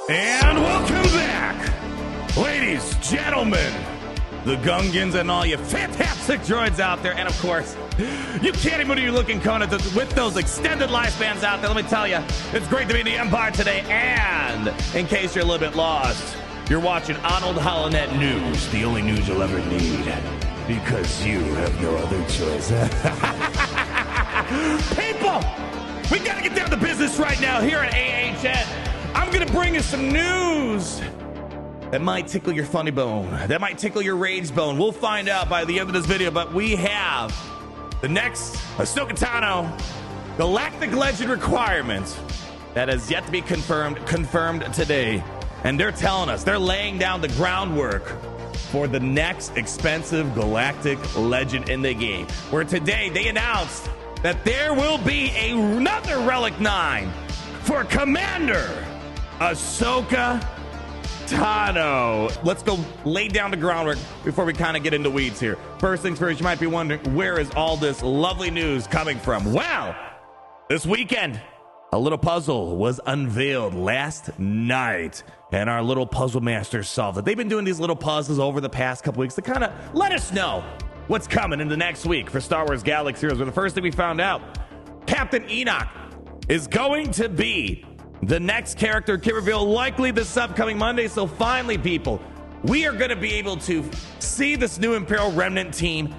And welcome back, ladies, gentlemen, the Gungans, and all you fantastic droids out there. And of course, you can't even do looking Conan with those extended lifespans out there. Let me tell you, it's great to be in the Empire today. And in case you're a little bit lost, you're watching Arnold Holonet News, the only news you'll ever need, because you have no other choice. People, we gotta get down to business right now here at AHN. I'm gonna bring you some news that might tickle your funny bone, that might tickle your rage bone. We'll find out by the end of this video, but we have the next Ahsoka Tano Galactic Legend requirement that has yet to be confirmed today. And they're telling us, they're laying down the groundwork for the next expensive Galactic Legend in the game, where today they announced that there will be another Relic 9 for Commander Ahsoka Tano. Let's go lay down the groundwork before we kind of get into weeds here. First things first, you might be wondering, where is all this lovely news coming from? Well, this weekend, a little puzzle was unveiled last night, and our little puzzle master solved it. They've been doing these little puzzles over the past couple weeks to kind of let us know what's coming in the next week for Star Wars Galaxy Heroes. But the first thing we found out, Captain Enoch is going to be the next character kit reveal, likely this upcoming Monday. So finally, people, we are going to be able to see this new Imperial Remnant team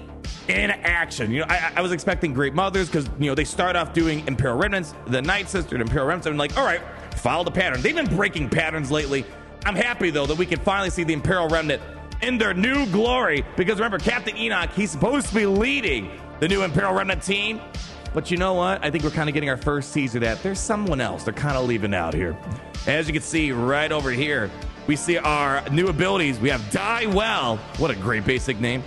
in action. You know, I was expecting Great Mothers because, you know, they start off doing Imperial Remnants, the Night Sister, and Imperial Remnants. I'm like, all right, follow the pattern. They've been breaking patterns lately. I'm happy, though, that we can finally see the Imperial Remnant in their new glory, because remember, Captain Enoch, he's supposed to be leading the new Imperial Remnant team. But you know what? I think we're kind of getting our first teaser that there's someone else they're kind of leaving out here. As you can see right over here, we see our new abilities. We have Die Well. What a great basic name.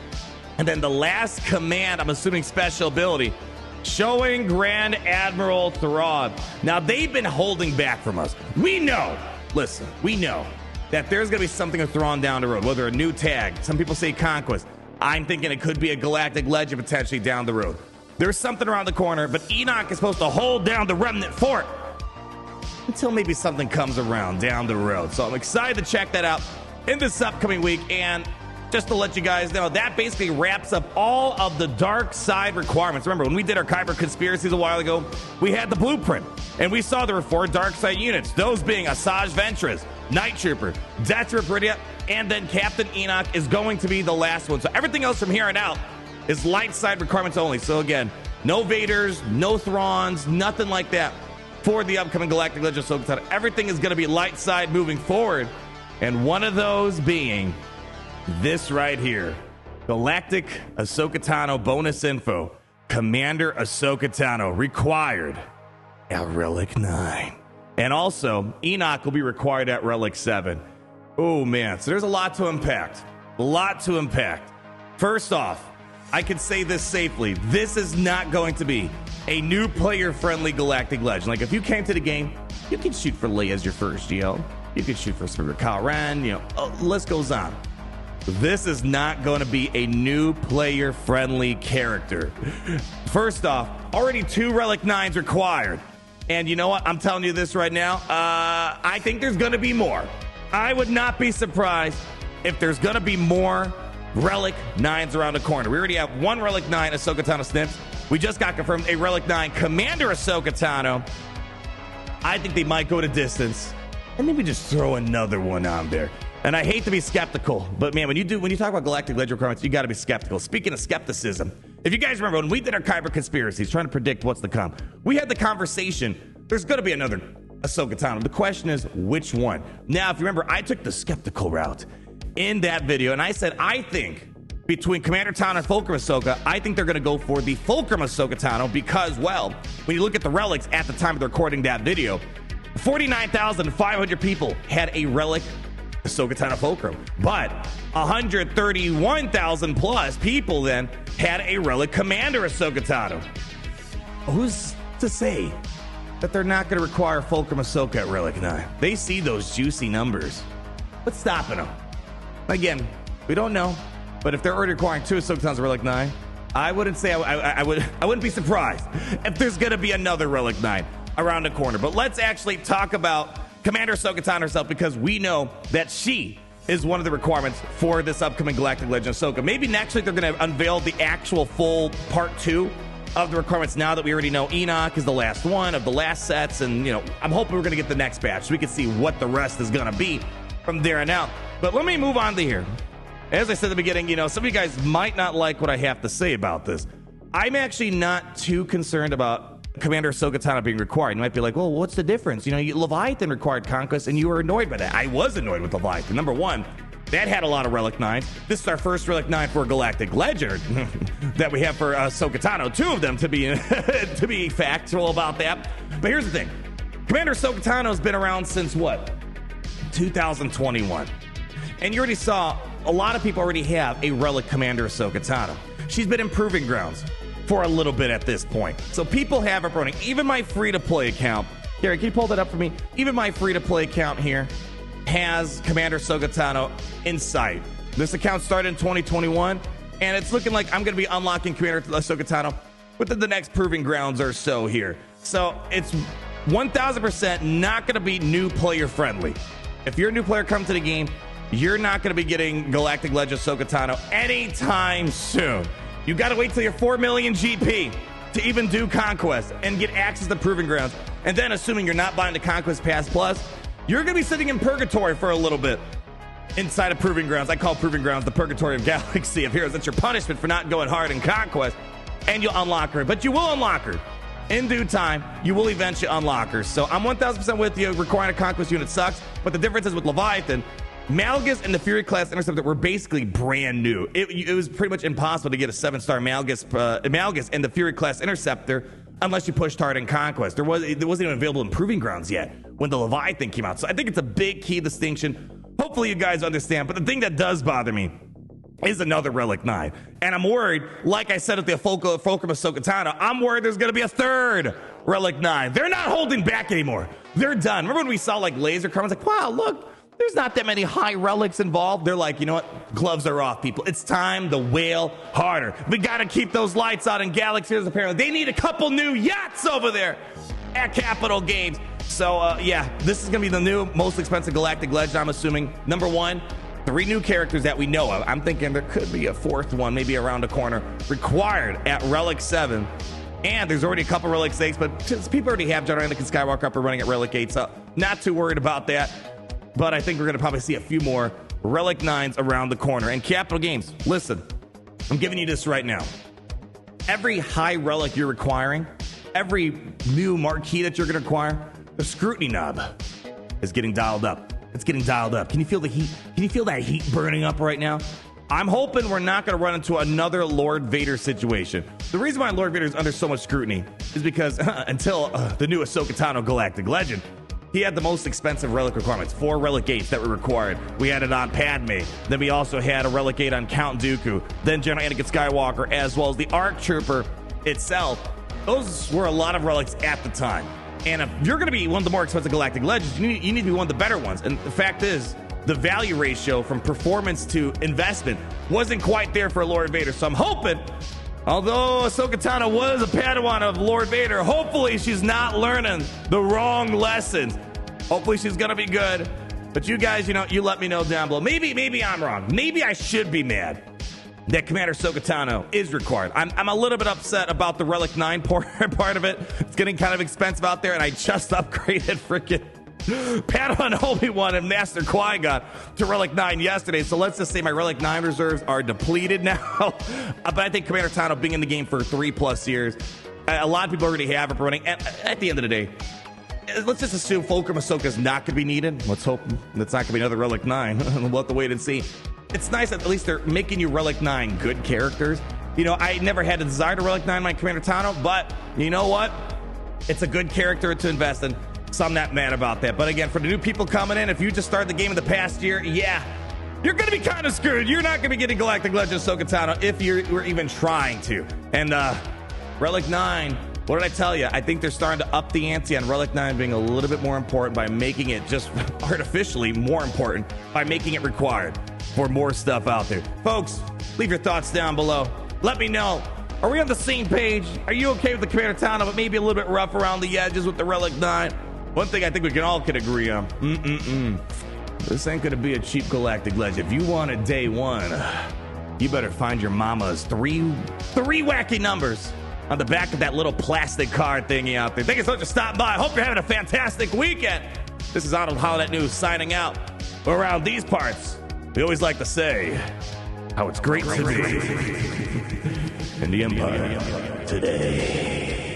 And then the last command, I'm assuming special ability, showing Grand Admiral Thrawn. Now, they've been holding back from us. We know, listen, we know that there's going to be something with Thrawn down the road, whether a new tag. Some people say Conquest. I'm thinking it could be a Galactic Legend potentially down the road. There's something around the corner, but Enoch is supposed to hold down the Remnant Fort until maybe something comes around down the road. So I'm excited to check that out in this upcoming week. And just to let you guys know, that basically wraps up all of the dark side requirements. Remember, when we did our Kyber conspiracies a while ago, we had the blueprint, and we saw there were 4 dark side units, those being Asajj Ventress, Night Trooper, Death Trooper, and then Captain Enoch is going to be the last one. So everything else from here on out is light side requirements only. So again, no Vaders, no Thrawns, nothing like that for the upcoming Galactic Legend Ahsoka Tano. Everything is going to be light side moving forward, and one of those being this right here, Galactic Ahsoka Tano bonus info. Commander Ahsoka Tano required at Relic 9. And also, Enoch will be required at Relic 7. Oh man, so there's a lot to unpack. A lot to unpack. First off, I can say this safely. This is not going to be a new player-friendly Galactic Legend. Like, if you came to the game, you can shoot for Leia as your first GL. You can shoot for Kylo Ren, you know, list goes on. This is not going to be a new player-friendly character. First off, already 2 Relic 9s required. And you know what? I'm telling you this right now. I think there's going to be more. I would not be surprised if there's going to be more Relic 9s around the corner. We already have 1 Relic 9 Ahsoka Tano snips. We just got confirmed a Relic 9 Commander Ahsoka Tano. I think they might go to distance and maybe just throw another one on there. And I hate to be skeptical, but man, when you talk about Galactic Legend requirements, you got to be skeptical. Speaking of skepticism, if you guys remember when we did our Kyber conspiracies, trying to predict what's to come, we had the conversation. There's going to be another Ahsoka Tano. The question is, which one? Now, if you remember, I took the skeptical route in that video, and I said, I think between Commander Tano and Fulcrum Ahsoka, I think they're going to go for the Fulcrum Ahsoka Tano because, well, when you look at the relics at the time of the recording that video, 49,500 people had a relic Ahsoka Tano Fulcrum, but 131,000 plus people then had a relic Commander Ahsoka Tano. Who's to say that they're not going to require Fulcrum Ahsoka at Relic 9? They see those juicy numbers. What's stopping them? Again, we don't know, but if they're already requiring 2 Ahsoka Tanos at Relic 9, I wouldn't say I wouldn't be surprised if there's going to be another Relic 9 around the corner. But let's actually talk about Commander Ahsoka Tano herself, because we know that she is one of the requirements for this upcoming Galactic Legend Ahsoka. Maybe next week they're going to unveil the actual full part 2 of the requirements, now that we already know Enoch is the last one of the last sets. And, you know, I'm hoping we're going to get the next batch so we can see what the rest is going to be from there on out. But let me move on to here. As I said at the beginning, you know, some of you guys might not like what I have to say about this. I'm actually not too concerned about Commander Ahsoka Tano being required. You might be like, well, what's the difference? You know, Leviathan required Conquest, and you were annoyed by that. I was annoyed with Leviathan. Number one, that had a lot of Relic 9s. This is our first Relic 9 for Galactic Legend that we have for Ahsoka Tano. 2 of them, to be factual about that. But here's the thing. Commander Ahsoka Tano has been around since what? 2021. And you already saw a lot of people already have a Relic Commander Ahsoka Tano. She's been in Proving Grounds for a little bit at this point. So people have it running. Even my free-to-play account. Gary, can you pull that up for me? Even my free-to-play account here has Commander Ahsoka Tano in sight. This account started in 2021, and it's looking like I'm going to be unlocking Commander Ahsoka Tano within the next Proving Grounds or so here. So it's 1,000% not going to be new player friendly. If you're a new player come to the game, you're not going to be getting Galactic Legend Ahsoka Tano anytime soon. You got to wait till you're 4 million GP to even do Conquest and get access to Proving Grounds. And then, assuming you're not buying the Conquest Pass Plus, you're going to be sitting in purgatory for a little bit inside of Proving Grounds. I call Proving Grounds the purgatory of Galaxy of Heroes. That's your punishment for not going hard in Conquest, and you'll unlock her. But you will unlock her. In due time, you will eventually unlock her. So I'm 1,000% with you. Requiring a Conquest unit sucks, but the difference is with Leviathan, Malgus and the Fury class Interceptor were basically brand new. It was pretty much impossible to get a 7-star Malgus and the Fury class Interceptor unless you pushed hard in Conquest. It wasn't even available in Proving Grounds yet when the Leviathan came out. So I think it's a big key distinction. Hopefully you guys understand. But the thing that does bother me is another Relic 9. And I'm worried, like I said at the Fulcrum Ahsoka Tano, I'm worried there's going to be a third Relic 9. They're not holding back anymore. They're done. Remember when we saw like laser comments like, wow, look, there's not that many high relics involved. They're like, you know what? Gloves are off, people. It's time to wail harder. We got to keep those lights on in Galaxy Heroes. Apparently, they need a couple new yachts over there at Capital Games. So, yeah, this is going to be the new most expensive Galactic Legend, I'm assuming. Number one, 3 new characters that we know of. I'm thinking there could be a 4th one, maybe around the corner, required at Relic 7. And there's already a couple Relic 6, but people already have Jedi Anakin Skywalker up and running at Relic 8, so not too worried about that. But I think we're going to probably see a few more Relic 9s around the corner. And Capital Games, listen, I'm giving you this right now. Every high relic you're requiring, every new marquee that you're going to acquire, the scrutiny knob is getting dialed up. It's getting dialed up. Can you feel the heat? Can you feel that heat burning up right now? I'm hoping we're not going to run into another Lord Vader situation. The reason why Lord Vader is under so much scrutiny is because until the new Ahsoka Tano Galactic Legend, he had the most expensive relic requirements. 4 Relic 8s that were required. We had it on Padme. Then we also had a Relic 8 on Count Dooku. Then General Anakin Skywalker, as well as the ARC Trooper itself. Those were a lot of relics at the time. And if you're going to be one of the more expensive Galactic Legends, you need to be one of the better ones. And the fact is, the value ratio from performance to investment wasn't quite there for Lord Vader. So I'm hoping, although Ahsoka Tano was a Padawan of Lord Vader, hopefully she's not learning the wrong lessons. Hopefully she's going to be good. But you guys, you let me know down below. Maybe I'm wrong. Maybe I should be mad that Commander Ahsoka Tano is required. I'm a little bit upset about the Relic 9 part of it. It's getting kind of expensive out there, and I just upgraded freaking Padawan Obi-Wan and Master Qui-Gon to Relic 9 yesterday. So let's just say my Relic 9 reserves are depleted now. But I think Commander Tano being in the game for 3+ years, a lot of people already have it running. At the end of the day, let's just assume Fulcrum Ahsoka is not going to be needed. Let's hope it's not going to be another Relic 9. We'll have to wait and see. It's nice that at least they're making you Relic 9 good characters. I never had a desire to Relic 9 my Commander Tano, but you know what? It's a good character to invest in. So I'm not mad about that. But again, for the new people coming in, if you just started the game in the past year, yeah, you're going to be kind of screwed. You're not going to be getting Galactic Legend Ahsoka Tano if you were even trying to. And Relic 9, what did I tell you? I think they're starting to up the ante on Relic 9 being a little bit more important by making it just artificially more important by making it required for more stuff out there. Folks, leave your thoughts down below. Let me know. Are we on the same page? Are you okay with the Commander Tano, but maybe a little bit rough around the edges with the Relic 9? One thing I think we can all agree on. This ain't gonna be a cheap Galactic Legend. If you want a day one, you better find your mama's three wacky numbers on the back of that little plastic card thingy out there. Thank you so much for stopping by. Hope you're having a fantastic weekend. This is Arnold Holiday News signing out. Around these parts, we always like to say how it's great to be in the Empire today.